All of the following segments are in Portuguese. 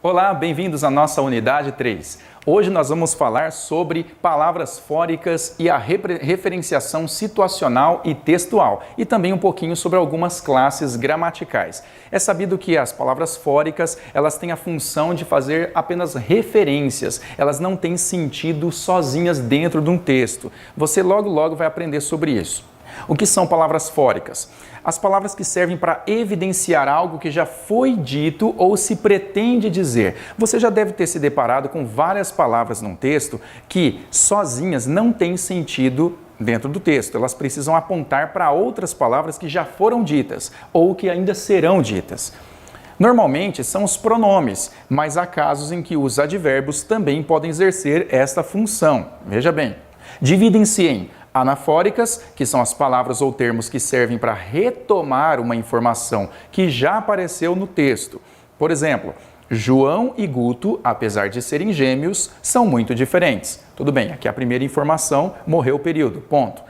Olá, bem-vindos à nossa unidade 3. Hoje nós vamos falar sobre palavras fóricas e a referenciação situacional e textual e também um pouquinho sobre algumas classes gramaticais. É sabido que as palavras fóricas, elas têm a função de fazer apenas referências, elas não têm sentido sozinhas dentro de um texto. Você logo vai aprender sobre isso. O que são palavras fóricas? As palavras que servem para evidenciar algo que já foi dito ou se pretende dizer. Você já deve ter se deparado com várias palavras num texto que sozinhas não têm sentido dentro do texto. Elas precisam apontar para outras palavras que já foram ditas ou que ainda serão ditas. Normalmente são os pronomes, mas há casos em que os advérbios também podem exercer esta função. Veja bem, dividem-se em anafóricas, que são as palavras ou termos que servem para retomar uma informação que já apareceu no texto. Por exemplo, João e Guto, apesar de serem gêmeos, são muito diferentes. Tudo bem, aqui a primeira informação, morreu o período, ponto.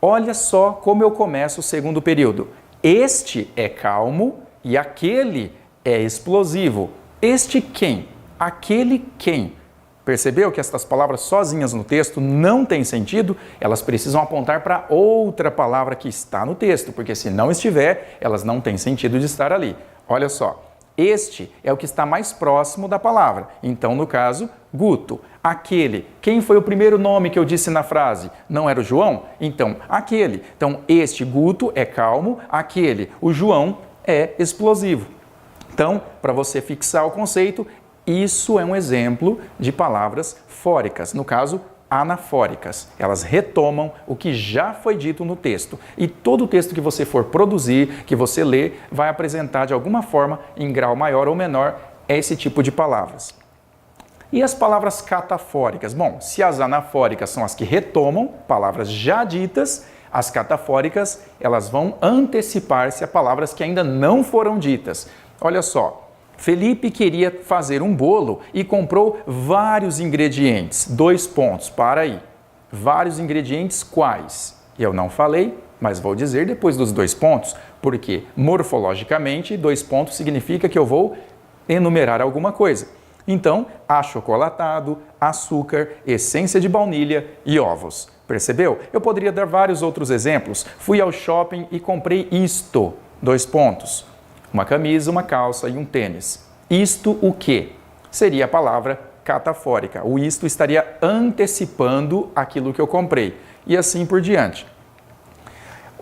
Olha só como eu começo o segundo período. Este é calmo e aquele é explosivo. Este quem? Aquele quem? Percebeu que estas palavras sozinhas no texto não têm sentido? Elas precisam apontar para outra palavra que está no texto, porque se não estiver, elas não têm sentido de estar ali. Olha só, este é o que está mais próximo da palavra. Então, no caso, Guto. Aquele. Quem foi o primeiro nome que eu disse na frase? Não era o João? Então, aquele. Então, este Guto é calmo, aquele, o João, é explosivo. Então, para você fixar o conceito, isso é um exemplo de palavras fóricas, no caso, anafóricas. Elas retomam o que já foi dito no texto. E todo texto que você for produzir, que você ler, vai apresentar de alguma forma, em grau maior ou menor, esse tipo de palavras. E as palavras catafóricas? Bom, se as anafóricas são as que retomam palavras já ditas, as catafóricas, elas vão antecipar-se a palavras que ainda não foram ditas. Olha só. Felipe queria fazer um bolo e comprou vários ingredientes. 2 pontos, para aí. Vários ingredientes quais? Eu não falei, mas vou dizer depois dos 2 pontos, porque morfologicamente 2 pontos significa que eu vou enumerar alguma coisa. Então, achocolatado, açúcar, essência de baunilha e ovos. Percebeu? Eu poderia dar vários outros exemplos. Fui ao shopping e comprei isto. 2 pontos. Uma camisa, uma calça e um tênis. Isto o quê? Seria a palavra catafórica. O isto estaria antecipando aquilo que eu comprei. E assim por diante.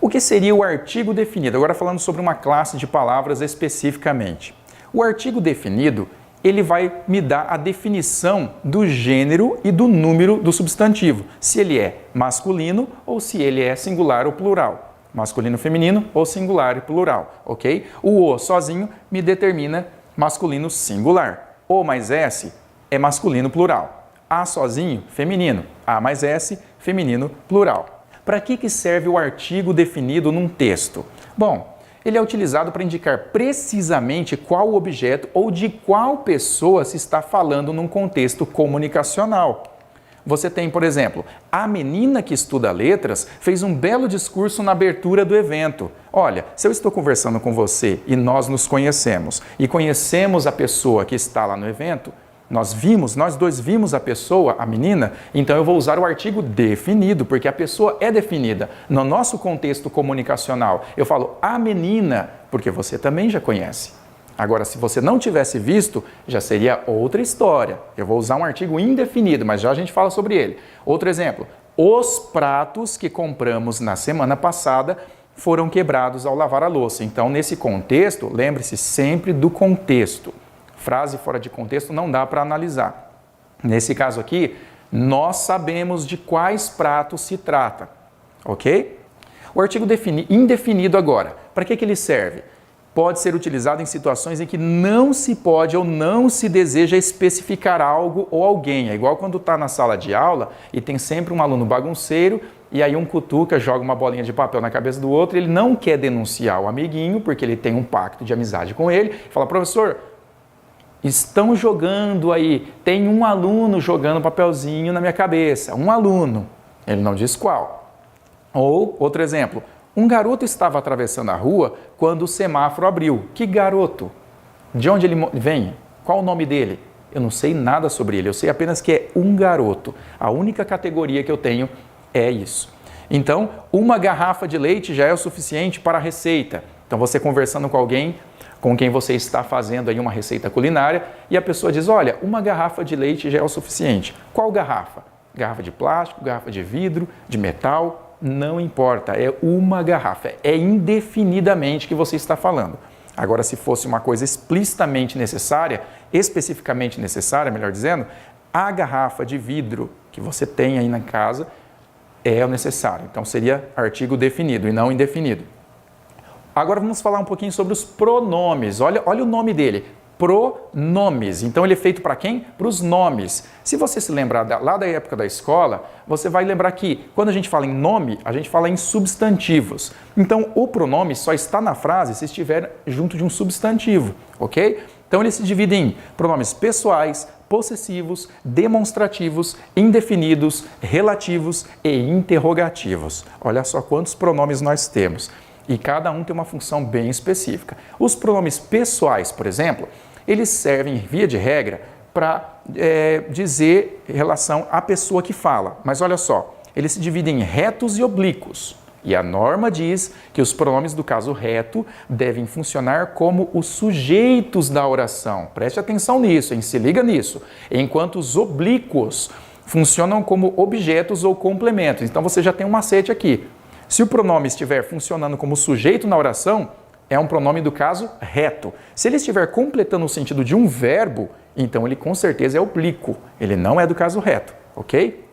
O que seria o artigo definido? Agora falando sobre uma classe de palavras especificamente. O artigo definido, ele vai me dar a definição do gênero e do número do substantivo. Se ele é masculino ou se ele é singular ou plural. Masculino, feminino ou singular e plural, ok? O sozinho me determina masculino singular. O mais S é masculino plural. A sozinho, feminino. A mais S, feminino plural. Para que serve o artigo definido num texto? Bom, ele é utilizado para indicar precisamente qual objeto ou de qual pessoa se está falando num contexto comunicacional. Você tem, por exemplo, a menina que estuda letras fez um belo discurso na abertura do evento. Olha, se eu estou conversando com você e nós nos conhecemos e conhecemos a pessoa que está lá no evento, nós dois vimos a pessoa, a menina, então eu vou usar o artigo definido, porque a pessoa é definida. No nosso contexto comunicacional, eu falo a menina, porque você também já conhece. Agora, se você não tivesse visto, já seria outra história. Eu vou usar um artigo indefinido, mas já a gente fala sobre ele. Outro exemplo, os pratos que compramos na semana passada foram quebrados ao lavar a louça. Então, nesse contexto, lembre-se sempre do contexto. Frase fora de contexto não dá para analisar. Nesse caso aqui, nós sabemos de quais pratos se trata, ok? O artigo indefinido agora, para que ele serve? Pode ser utilizado em situações em que não se pode ou não se deseja especificar algo ou alguém. É igual quando está na sala de aula e tem sempre um aluno bagunceiro e aí um cutuca, joga uma bolinha de papel na cabeça do outro, ele não quer denunciar o amiguinho porque ele tem um pacto de amizade com ele, fala, professor, estão jogando aí, tem um aluno jogando papelzinho na minha cabeça, um aluno, ele não diz qual. Ou, outro exemplo, um garoto estava atravessando a rua quando o semáforo abriu. Que garoto? De onde ele vem? Qual o nome dele? Eu não sei nada sobre ele, eu sei apenas que é um garoto. A única categoria que eu tenho é isso. Então, uma garrafa de leite já é o suficiente para a receita. Então, você conversando com alguém com quem você está fazendo aí uma receita culinária e a pessoa diz, olha, uma garrafa de leite já é o suficiente. Qual garrafa? Garrafa de plástico, garrafa de vidro, de metal, não importa, é uma garrafa, é indefinidamente que você está falando. Agora, se fosse uma coisa explicitamente necessária, especificamente necessária, melhor dizendo, a garrafa de vidro que você tem aí na casa é o necessário. Então, seria artigo definido e não indefinido. Agora vamos falar um pouquinho sobre os pronomes. Olha o nome dele, pronomes. Então ele é feito para quem? Para os nomes. Se você se lembrar lá da época da escola, você vai lembrar que quando a gente fala em nome, a gente fala em substantivos. Então o pronome só está na frase se estiver junto de um substantivo, ok? Então ele se divide em pronomes pessoais, possessivos, demonstrativos, indefinidos, relativos e interrogativos. Olha só quantos pronomes nós temos. E cada um tem uma função bem específica. Os pronomes pessoais, por exemplo, eles servem, via de regra, para dizer em relação à pessoa que fala. Mas olha só, eles se dividem em retos e oblíquos. E a norma diz que os pronomes do caso reto devem funcionar como os sujeitos da oração. Preste atenção nisso, hein? Se liga nisso. Enquanto os oblíquos funcionam como objetos ou complementos. Então você já tem um macete aqui. Se o pronome estiver funcionando como sujeito na oração, é um pronome do caso reto. Se ele estiver completando o sentido de um verbo, então ele com certeza é oblíquo. Ele não é do caso reto, ok?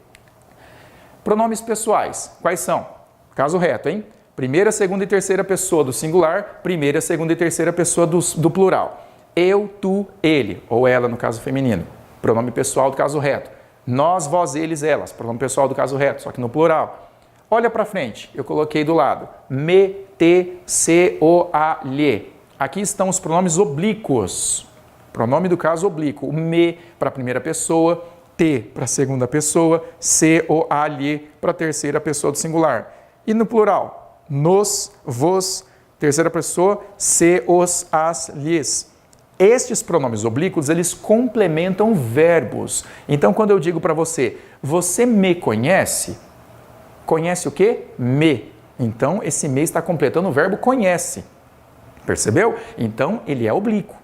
Pronomes pessoais, quais são? Caso reto, hein? Primeira, segunda e terceira pessoa do singular, primeira, segunda e terceira pessoa do plural. Eu, tu, ele, ou ela no caso feminino. Pronome pessoal do caso reto. Nós, vós, eles, elas. Pronome pessoal do caso reto, só que no plural. Olha para frente, eu coloquei do lado, me, te, se, o, a, lhe. Aqui estão os pronomes oblíquos, pronome do caso oblíquo, o me para a primeira pessoa, te para a segunda pessoa, se, o, a, lhe para a terceira pessoa do singular. E no plural, nos, vos, terceira pessoa, se, os, as, lhes. Estes pronomes oblíquos, eles complementam verbos. Então, quando eu digo para você, você me conhece? Conhece o quê? Me. Então, esse me está completando o verbo conhece. Percebeu? Então, ele é oblíquo.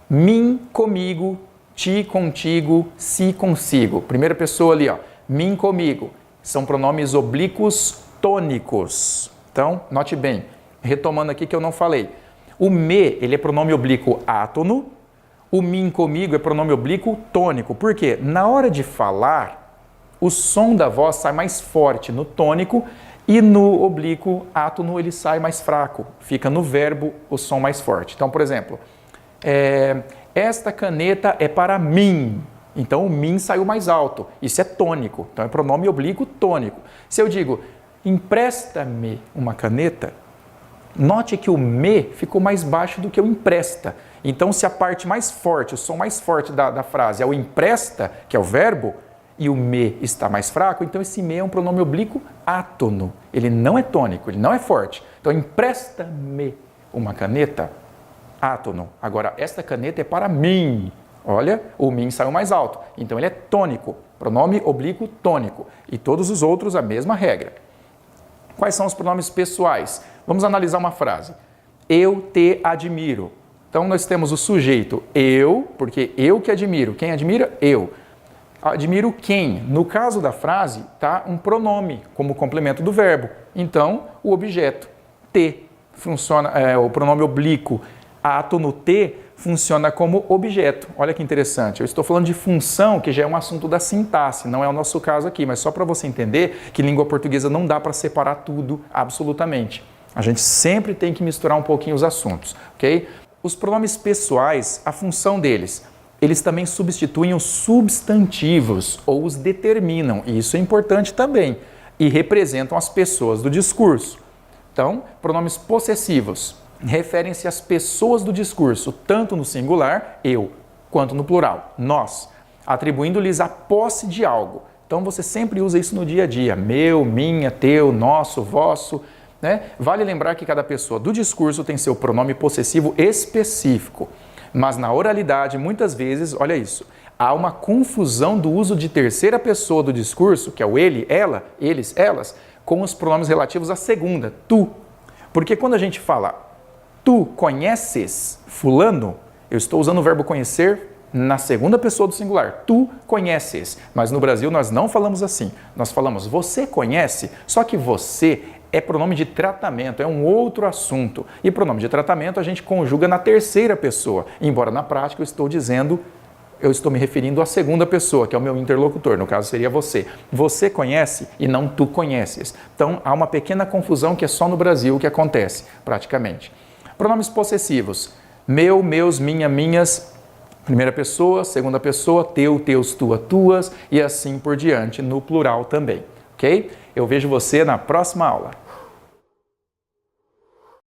Mim, comigo, ti, contigo, si, consigo. Primeira pessoa ali, ó. Mim, comigo. São pronomes oblíquos tônicos. Então, note bem. Retomando aqui que eu não falei. O me, ele é pronome oblíquo átono. O mim, comigo, é pronome oblíquo tônico. Por quê? Na hora de falar, o som da voz sai mais forte no tônico e no oblíquo átono ele sai mais fraco. Fica no verbo o som mais forte. Então, por exemplo, esta caneta é para mim. Então, o mim saiu mais alto. Isso é tônico. Então, é pronome oblíquo tônico. Se eu digo, empresta-me uma caneta, note que o me ficou mais baixo do que o empresta. Então, se a parte mais forte, o som mais forte da frase é o empresta, que é o verbo, e o me está mais fraco, então esse me é um pronome oblíquo átono. Ele não é tônico, ele não é forte. Então, empresta-me uma caneta, átono. Agora, esta caneta é para mim. Olha, o mim saiu mais alto. Então, ele é tônico, pronome oblíquo tônico. E todos os outros, a mesma regra. Quais são os pronomes pessoais? Vamos analisar uma frase. Eu te admiro. Então, nós temos o sujeito eu, porque eu que admiro. Quem admira? Eu. Admiro quem? No caso da frase, tá um pronome como complemento do verbo. Então, o objeto te funciona, o pronome oblíquo átono te funciona como objeto. Olha que interessante. Eu estou falando de função, que já é um assunto da sintaxe, não é o nosso caso aqui, mas só para você entender que língua portuguesa não dá para separar tudo absolutamente. A gente sempre tem que misturar um pouquinho os assuntos, ok? Os pronomes pessoais, a função deles, eles também substituem os substantivos ou os determinam, e isso é importante também, e representam as pessoas do discurso. Então, pronomes possessivos referem-se às pessoas do discurso, tanto no singular, eu, quanto no plural, nós, atribuindo-lhes a posse de algo. Então, você sempre usa isso no dia a dia, meu, minha, teu, nosso, vosso, né? Vale lembrar que cada pessoa do discurso tem seu pronome possessivo específico. Mas na oralidade, muitas vezes, olha isso, há uma confusão do uso de terceira pessoa do discurso, que é o ele, ela, eles, elas, com os pronomes relativos à segunda, tu. Porque quando a gente fala tu conheces fulano, eu estou usando o verbo conhecer na segunda pessoa do singular. Tu conheces. Mas no Brasil nós não falamos assim. Nós falamos você conhece, só que você é pronome de tratamento, é um outro assunto. E pronome de tratamento a gente conjuga na terceira pessoa, embora na prática eu estou me referindo à segunda pessoa, que é o meu interlocutor, no caso seria você. Você conhece e não tu conheces. Então há uma pequena confusão que é só no Brasil que acontece, praticamente. Pronomes possessivos: meu, meus, minha, minhas, primeira pessoa, segunda pessoa, teu, teus, tua, tuas e assim por diante, no plural também, ok? Eu vejo você na próxima aula.